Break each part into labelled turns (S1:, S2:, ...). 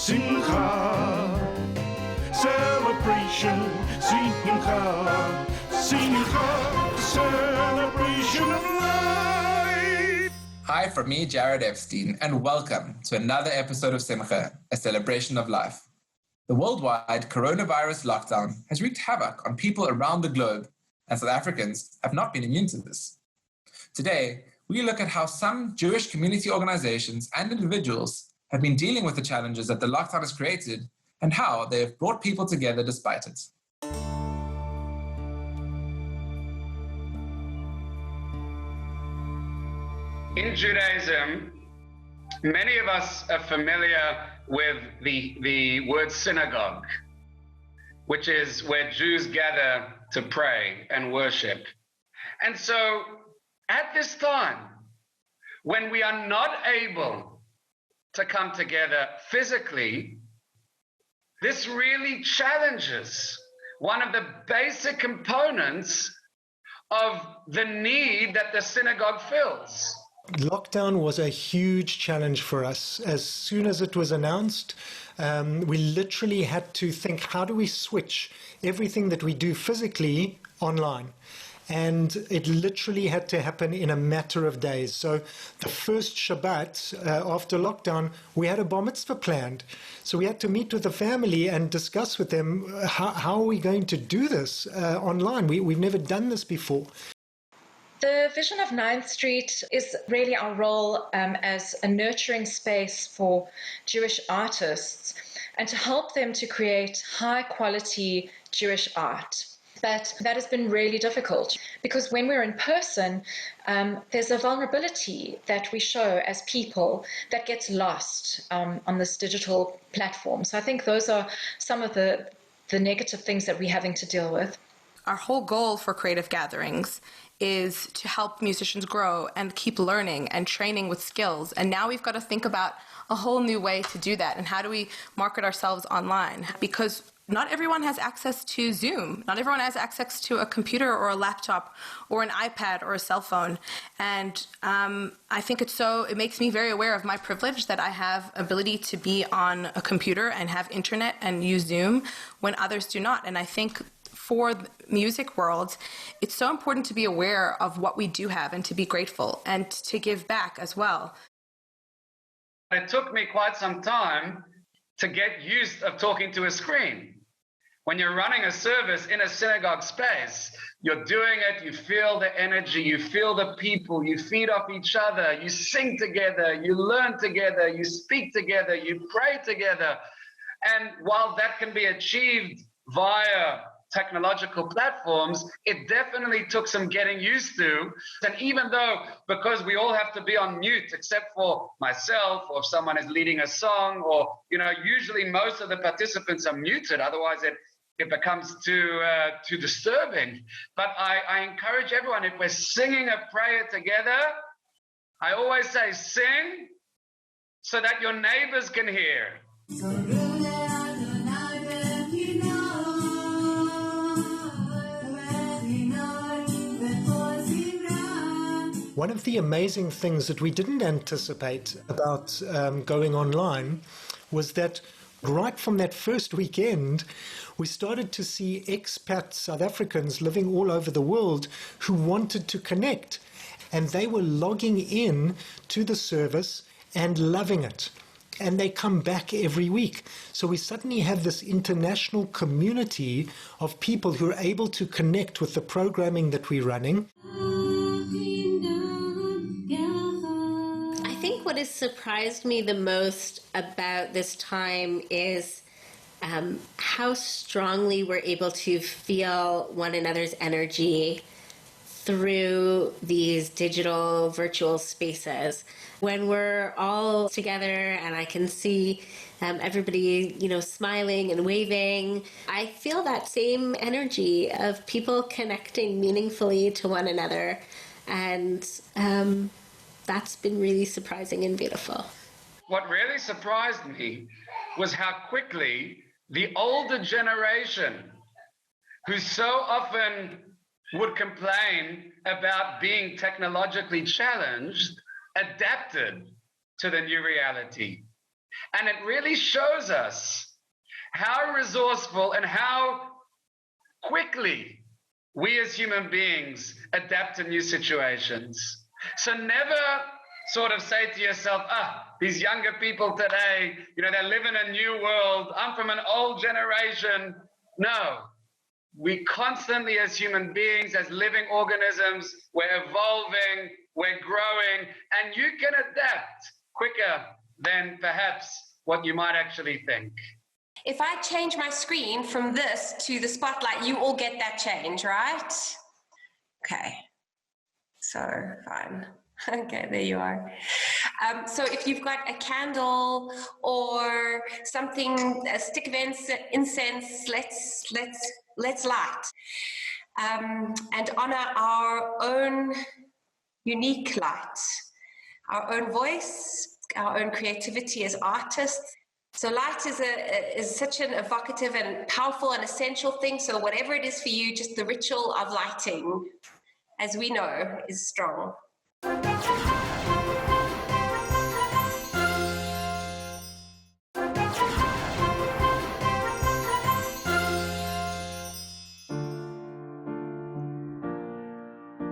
S1: Simcha, celebration, Simcha, Simcha, celebration of life.
S2: Hi from me, Jared Epstein, and welcome to another episode of Simcha, a celebration of life. The worldwide coronavirus lockdown has wreaked havoc on people around the globe, and South Africans have not been immune to this. Today, we look at how some Jewish community organizations and individuals have been dealing with the challenges that the lockdown has created and how they have brought people together despite it.
S3: In Judaism, many of us are familiar with the word synagogue, which is where Jews gather to pray and worship. And so at this time, when we are not able to come together physically, this really challenges one of the basic components of the need that the synagogue fills.
S4: Lockdown was a huge challenge for us. As soon as it was announced, we literally had to think, how do we switch everything that we do physically online? And it literally had to happen in a matter of days. So the first Shabbat after lockdown, we had a bar mitzvah planned. So we had to meet with the family and discuss with them, how are we going to do this online? We've never done this before.
S5: The vision of 9th Street is really our role as a nurturing space for Jewish artists and to help them to create high-quality Jewish art. But that has been really difficult because when we're in person, there's a vulnerability that we show as people that gets lost on this digital platform. So I think those are some of the negative things that we're having to deal with.
S6: Our whole goal for creative gatherings is to help musicians grow and keep learning and training with skills. And now we've got to think about a whole new way to do that. And how do we market ourselves online? Because not everyone has access to Zoom. Not everyone has access to a computer or a laptop or an iPad or a cell phone. And I think it makes me very aware of my privilege that I have ability to be on a computer and have internet and use Zoom when others do not. And I think for the music world, it's so important to be aware of what we do have and to be grateful and to give back as well.
S3: It took me quite some time to get used of talking to a screen. When you're running a service in a synagogue space, you're doing it, you feel the energy, you feel the people, you feed off each other, you sing together, you learn together, you speak together, you pray together. And while that can be achieved via technological platforms, it definitely took some getting used to. And even though, because we all have to be on mute, except for myself, or if someone is leading a song, or, usually most of the participants are muted, otherwise it becomes too disturbing. But I encourage everyone, if we're singing a prayer together, I always say, sing so that your neighbors can hear.
S4: One of the amazing things that we didn't anticipate about going online was that right from that first weekend, we started to see expat South Africans living all over the world who wanted to connect. And they were logging in to the service and loving it. And they come back every week. So we suddenly have this international community of people who are able to connect with the programming that we're running.
S7: What has surprised me the most about this time is how strongly we're able to feel one another's energy through these digital virtual spaces. When we're all together and I can see everybody, smiling and waving, I feel that same energy of people connecting meaningfully to one another. And that's been really surprising and beautiful.
S3: What really surprised me was how quickly the older generation, who so often would complain about being technologically challenged, adapted to the new reality. And it really shows us how resourceful and how quickly we as human beings adapt to new situations. So never sort of say to yourself, these younger people today, they live in a new world. I'm from an old generation. No, we constantly as human beings, as living organisms, we're evolving, we're growing, and you can adapt quicker than perhaps what you might actually think.
S8: If I change my screen from this to the spotlight, you all get that change, right? Okay, so fine. Okay, there you are. So if you've got a candle or something, a stick of incense, let's light and honor our own unique light, our own voice, our own creativity as artists. So light is such an evocative and powerful and essential thing. So whatever it is for you, just the ritual of lighting, as we know, is strong.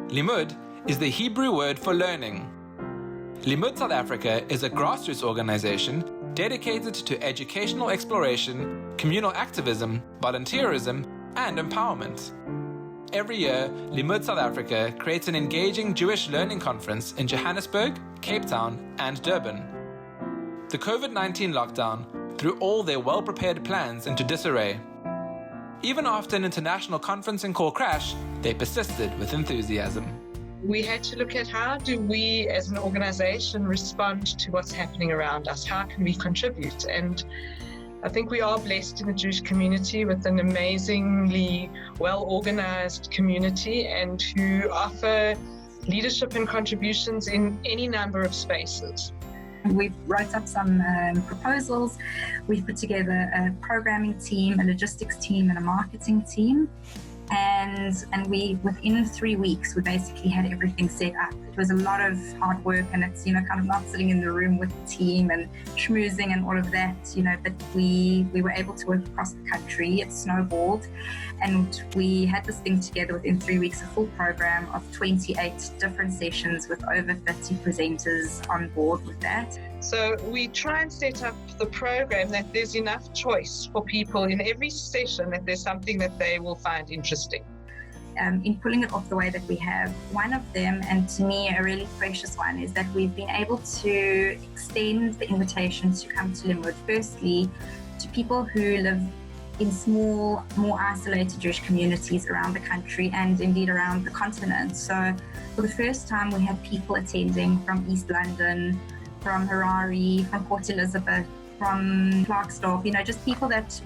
S2: Limud is the Hebrew word for learning. Limud South Africa is a grassroots organization dedicated to educational exploration, communal activism, volunteerism, and empowerment. Every year, Limud South Africa creates an engaging Jewish learning conference in Johannesburg, Cape Town, and Durban. The COVID-19 lockdown threw all their well-prepared plans into disarray. Even after an international conferencing call crash, they persisted with enthusiasm.
S9: We had to look at how do we as an organization respond to what's happening around us? How can we contribute? And I think we are blessed in the Jewish community with an amazingly well-organized community and who offer leadership and contributions in any number of spaces.
S10: We've wrote up some proposals. We've put together a programming team, a logistics team, and a marketing team. And we, within 3 weeks, we basically had everything set up. It was a lot of hard work, and it's, kind of not sitting in the room with the team and schmoozing and all of that, but we were able to work across the country. It snowballed, and we had this thing together within 3 weeks, a full program of 28 different sessions with over 50 presenters on board with that.
S9: So we try and set up the program that there's enough choice for people in every session, that there's something that they will find interesting.
S10: In pulling it off the way that we have, one of them, and to me a really precious one, is that we've been able to extend the invitation to come to Limud, firstly to people who live in small, more isolated Jewish communities around the country and indeed around the continent. So for the first time we had people attending from East London, from Harare, from Port Elizabeth, from Clarksdorp, just people that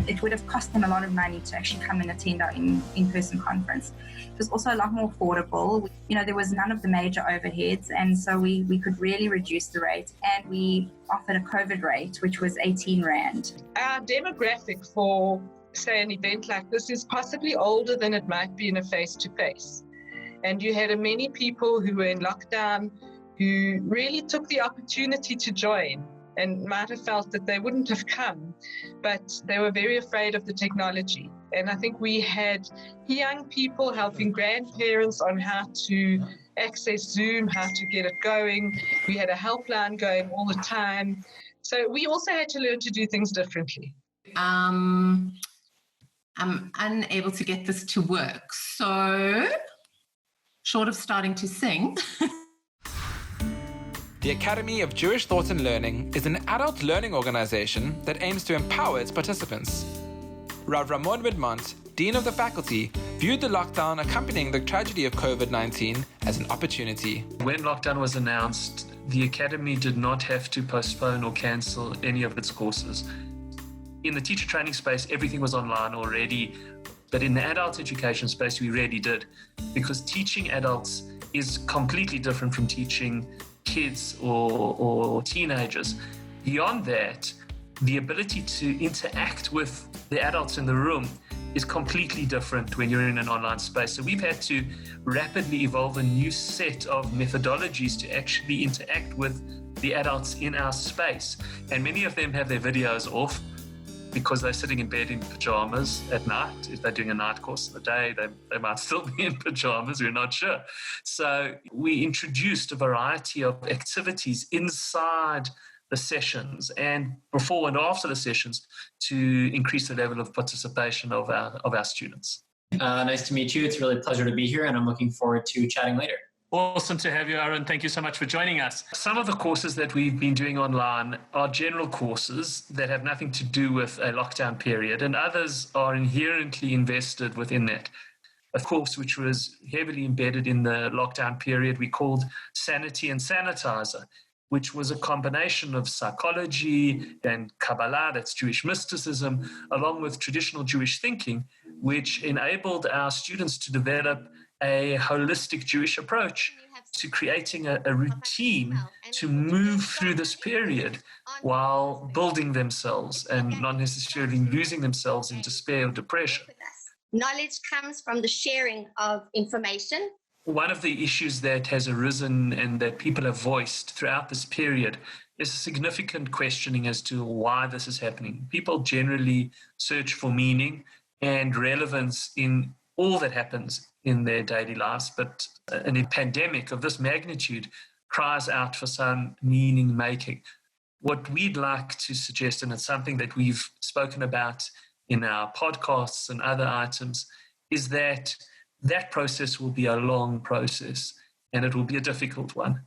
S10: it would have cost them a lot of money to actually come and attend our in-person conference. It was also a lot more affordable. There was none of the major overheads, and so we could really reduce the rate, and we offered a COVID rate, which was 18 Rand.
S9: Our demographic for, say, an event like this is possibly older than it might be in a face-to-face. And you had many people who were in lockdown who really took the opportunity to join and might have felt that they wouldn't have come, but they were very afraid of the technology. And I think we had young people helping grandparents on how to access Zoom, how to get it going. We had a helpline going all the time. So we also had to learn to do things differently.
S11: I'm unable to get this to work. So, short of starting to sing...
S2: The Academy of Jewish Thought and Learning is an adult learning organization that aims to empower its participants. Rav Ramon Midmont, Dean of the Faculty, viewed the lockdown accompanying the tragedy of COVID-19 as an opportunity.
S12: When lockdown was announced, the Academy did not have to postpone or cancel any of its courses. In the teacher training space, everything was online already, but in the adult education space, we really did, because teaching adults is completely different from teaching kids or teenagers. Beyond that, the ability to interact with the adults in the room is completely different when you're in an online space. So we've had to rapidly evolve a new set of methodologies to actually interact with the adults in our space. And many of them have their videos off because they're sitting in bed in pajamas at night. If they're doing a night course in the day, they might still be in pajamas, we're not sure. So we introduced a variety of activities inside the sessions and before and after the sessions to increase the level of participation of our students.
S13: Nice to meet you. It's really a pleasure to be here, and I'm looking forward to chatting later.
S12: Awesome to have you, Aaron. Thank you so much for joining us. Some of the courses that we've been doing online are general courses that have nothing to do with a lockdown period, and others are inherently invested within that. A course which was heavily embedded in the lockdown period we called Sanity and Sanitizer, which was a combination of psychology and Kabbalah, that's Jewish mysticism, along with traditional Jewish thinking, which enabled our students to develop a holistic Jewish approach to creating a routine to move through this period while building themselves and not necessarily losing themselves in despair or depression.
S14: Knowledge comes from the sharing of information.
S12: One of the issues that has arisen and that people have voiced throughout this period is significant questioning as to why this is happening. People generally search for meaning and relevance in all that happens in their daily lives, but a pandemic of this magnitude cries out for some meaning making. What we'd like to suggest, and it's something that we've spoken about in our podcasts and other items, is that process will be a long process and it will be a difficult one.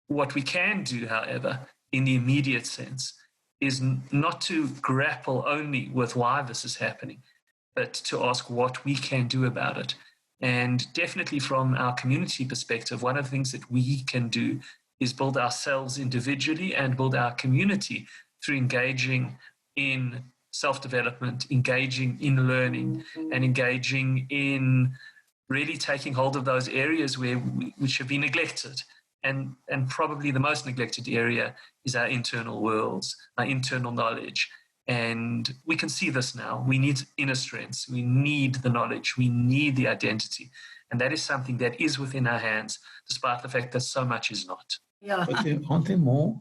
S12: What we can do, however, in the immediate sense, is not to grapple only with why this is happening, but to ask what we can do about it. And definitely from our community perspective, one of the things that we can do is build ourselves individually and build our community through engaging in self-development, engaging in learning, and engaging in really taking hold of those areas which have been neglected. And probably the most neglected area is our internal worlds, our internal knowledge. And we can see this now. We need inner strengths. We need the knowledge. We need the identity. And that is something that is within our hands, despite the fact that so much is not.
S15: Yeah.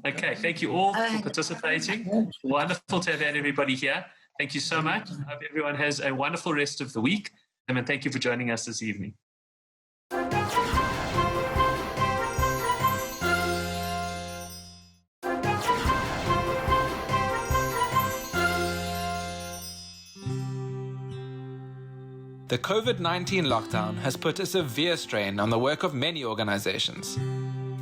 S12: Okay, thank you all for participating. Wonderful to have had everybody here. Thank you so much. I hope everyone has a wonderful rest of the week. And thank you for joining us this evening.
S2: The COVID-19 lockdown has put a severe strain on the work of many organizations.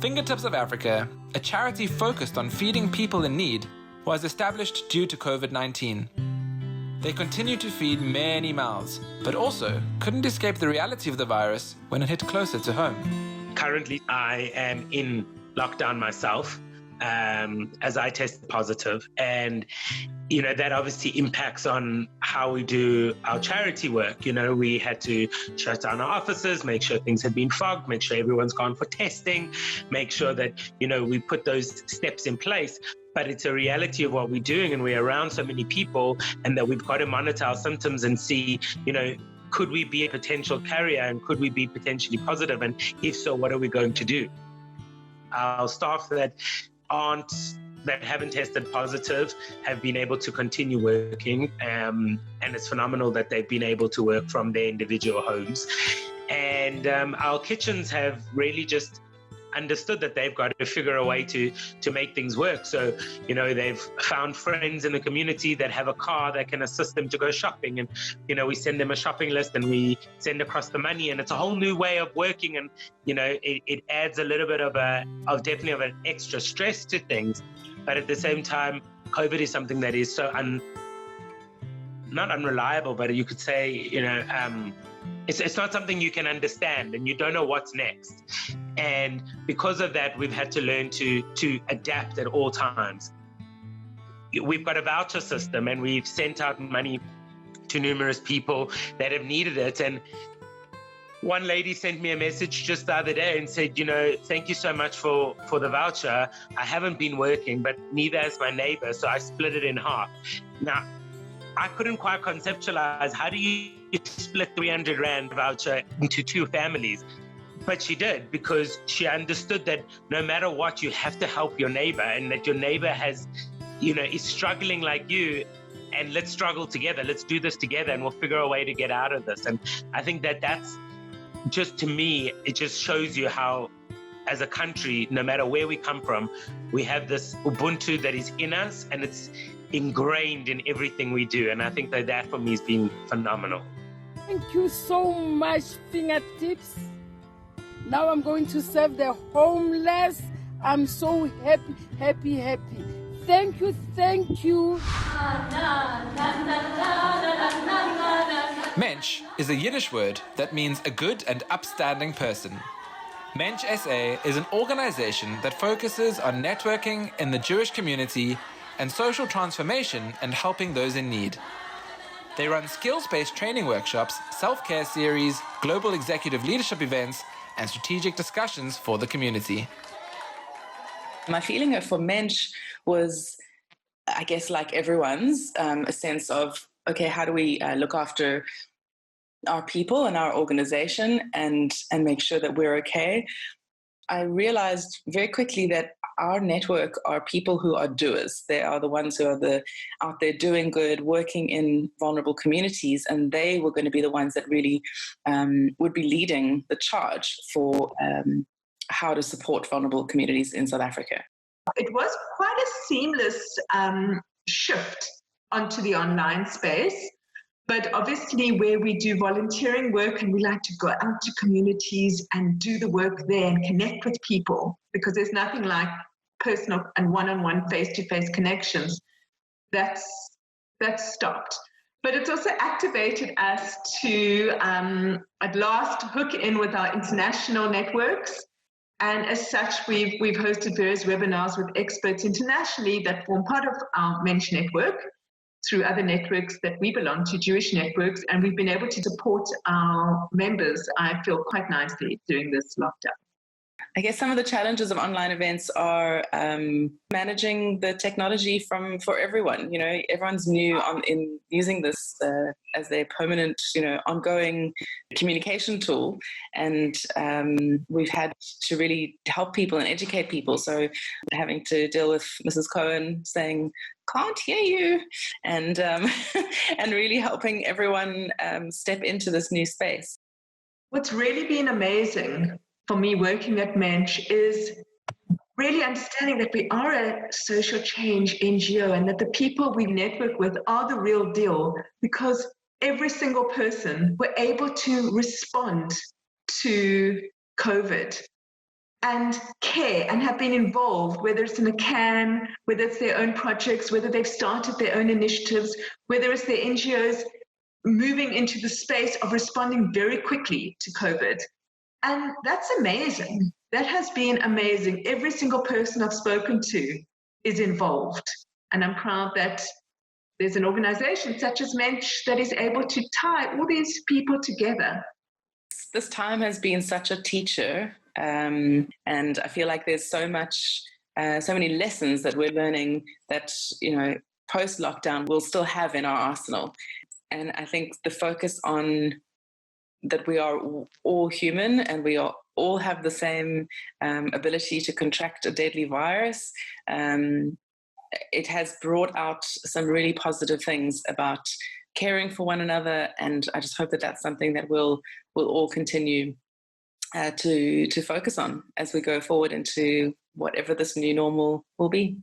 S2: Fingertips of Africa, a charity focused on feeding people in need, was established due to COVID-19. They continue to feed many mouths, but also couldn't escape the reality of the virus when it hit closer to home.
S15: Currently, I am in lockdown myself, as I tested positive. And, that obviously impacts on how we do our charity work. We had to shut down our offices, make sure things had been fogged, make sure everyone's gone for testing, make sure that, we put those steps in place. But it's a reality of what we're doing, and we're around so many people, and that we've got to monitor our symptoms and see, could we be a potential carrier and could we be potentially positive? And if so, what are we going to do? Our staff that haven't tested positive have been able to continue working, and it's phenomenal that they've been able to work from their individual homes. And our kitchens have really just understood that they've got to figure a way to make things work. So, they've found friends in the community that have a car that can assist them to go shopping. And, we send them a shopping list and we send across the money, and it's a whole new way of working. And, it adds a little bit of definitely of an extra stress to things. But at the same time, COVID is something that is so not unreliable, but you could say, it's not something you can understand and you don't know what's next. And because of that, we've had to learn to adapt at all times. We've got a voucher system and we've sent out money to numerous people that have needed it. And one lady sent me a message just the other day and said, thank you so much for the voucher. I haven't been working, but neither has my neighbor. So I split it in half. Now, I couldn't quite conceptualize, how do you split 300 Rand voucher into two families? But she did, because she understood that no matter what, you have to help your neighbor, and that your neighbor has, is struggling like you, and let's struggle together. Let's do this together, and we'll figure a way to get out of this. And I think that's just, to me, it just shows you how, as a country, no matter where we come from, we have this Ubuntu that is in us, and it's ingrained in everything we do. And I think that for me has been phenomenal.
S16: Thank you so much, Fingertips. Now I'm going to serve the homeless. I'm so happy, happy, happy. Thank you, thank you.
S2: Mensch is a Yiddish word that means a good and upstanding person. Mensch SA is an organization that focuses on networking in the Jewish community and social transformation and helping those in need. They run skills-based training workshops, self-care series, global executive leadership events, and strategic discussions for the community.
S17: My feeling for Mensch was, I guess, like everyone's, a sense of, okay, how do we look after our people and our organization and make sure that we're okay? I realized very quickly that our network are people who are doers. They are the ones who are out there doing good, working in vulnerable communities, and they were going to be the ones that really would be leading the charge for how to support vulnerable communities in South Africa.
S9: It was quite a seamless shift onto the online space. But obviously, where we do volunteering work and we like to go out to communities and do the work there and connect with people, because there's nothing like personal and one-on-one, face-to-face connections, that's stopped. But it's also activated us to, at last, hook in with our international networks. And as such, we've hosted various webinars with experts internationally that form part of our Mensch network, through other networks that we belong to, Jewish networks, and we've been able to support our members, I feel, quite nicely during this lockdown.
S17: I guess some of the challenges of online events are managing the technology for everyone. Everyone's new in using this as their permanent, ongoing communication tool. And we've had to really help people and educate people. So having to deal with Mrs. Cohen saying, "Can't hear you," and really helping everyone step into this new space.
S9: What's really been amazing for me working at Mensch is really understanding that we are a social change NGO and that the people we network with are the real deal, because every single person were able to respond to COVID and care and have been involved, whether it's in a CAN, whether it's their own projects, whether they've started their own initiatives, whether it's their NGOs moving into the space of responding very quickly to COVID. And that's amazing. That has been amazing. Every single person I've spoken to is involved. And I'm proud that there's an organization such as Mensch that is able to tie all these people together.
S17: This time has been such a teacher. And I feel like there's so many lessons that we're learning that, post-lockdown we'll still have in our arsenal. And I think the focus on that we are all human and we all have the same ability to contract a deadly virus. It has brought out some really positive things about caring for one another, and I just hope that that's something that we'll all continue to focus on as we go forward into whatever this new normal will be.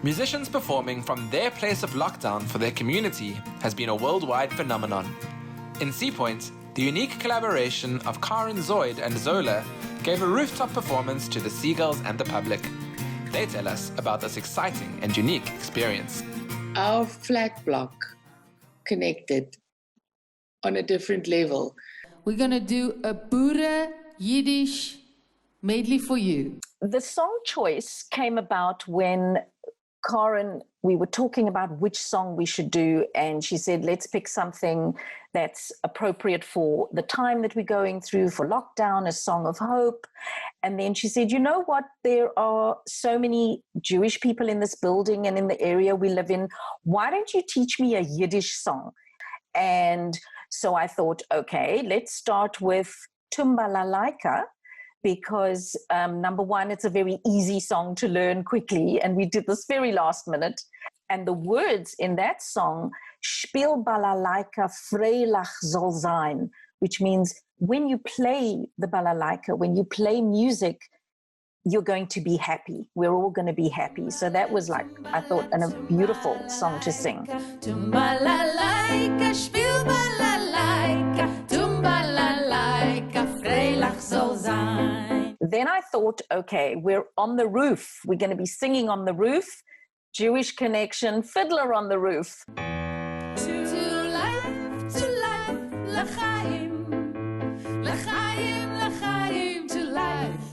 S2: Musicians performing from their place of lockdown for their community has been a worldwide phenomenon. In Sea Point, the unique collaboration of Karen Zoid and Zola gave a rooftop performance to the seagulls and the public. They tell us about this exciting and unique experience.
S18: Our flat block connected on a different level.
S16: We're going to do a Boere Yiddish medley for you.
S19: The song choice came about when Karen, we were talking about which song we should do, and she said, let's pick something that's appropriate for the time that we're going through, for lockdown, a song of hope. And then she said, you know what, there are so many Jewish people in this building and in the area we live in. Why don't you teach me a Yiddish song? And so I thought, okay, let's start with Tumbalalaika, because number one, it's a very easy song to learn quickly, and we did this very last minute. And the words in that song, Spiel balalaika vrijdag zal zijn, which means when you play the balalaika, when you play music, you're going to be happy. We're all going to be happy. So that was like, I thought, a beautiful song to sing.
S20: Tumbalalaika, spiel balalaika, tumbalalaika, vrijdag zal zijn.
S19: Then I thought, okay, we're on the roof. We're going to be singing on the roof. Jewish connection, fiddler on the roof.
S20: To life, l'chaim, l'chaim, l'chaim, to life.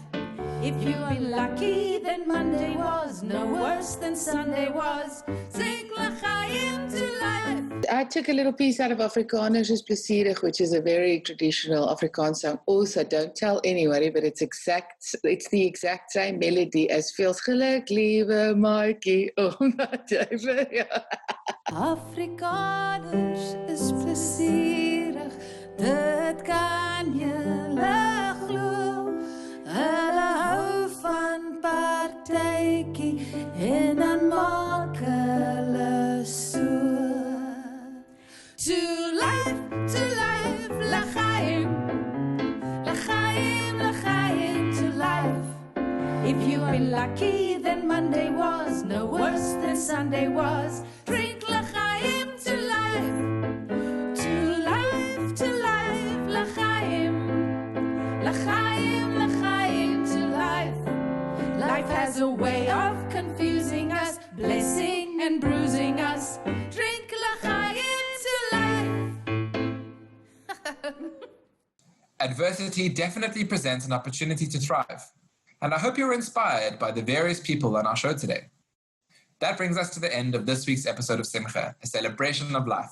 S20: If you've been lucky, then Monday was no worse than Sunday was. Sing l'chaim to life.
S18: I took a little piece out of Afrikaners is Plesierig, which is a very traditional Afrikaans song. Also, don't tell anybody, but it's the exact same melody as Veels geluk, lieve maatjie, omdat jy vir jou.
S20: Afrikaners is plesierig, dit kan jy glo. Hulle hou van partytjie en dan maak hulle so. To life, l'chaim, l'chaim, l'chaim, to life. If you've been lucky, then Monday was no worse than Sunday was. Drink l'chaim to life, l'chaim, l'chaim, l'chaim, to life. Life has a way of confusing us, blessing and bruising us. Drink l'chaim to life.
S2: Adversity definitely presents an opportunity to thrive, and I hope you're inspired by the various people on our show today. That brings us to the end of this week's episode of Simcha, a celebration of life.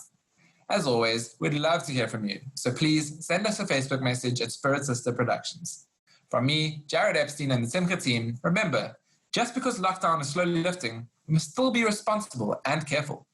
S2: As always, we'd love to hear from you, so please send us a Facebook message at Spirit Sister Productions. From me, Jared Epstein, and the Simcha team, remember, just because lockdown is slowly lifting, we must still be responsible and careful.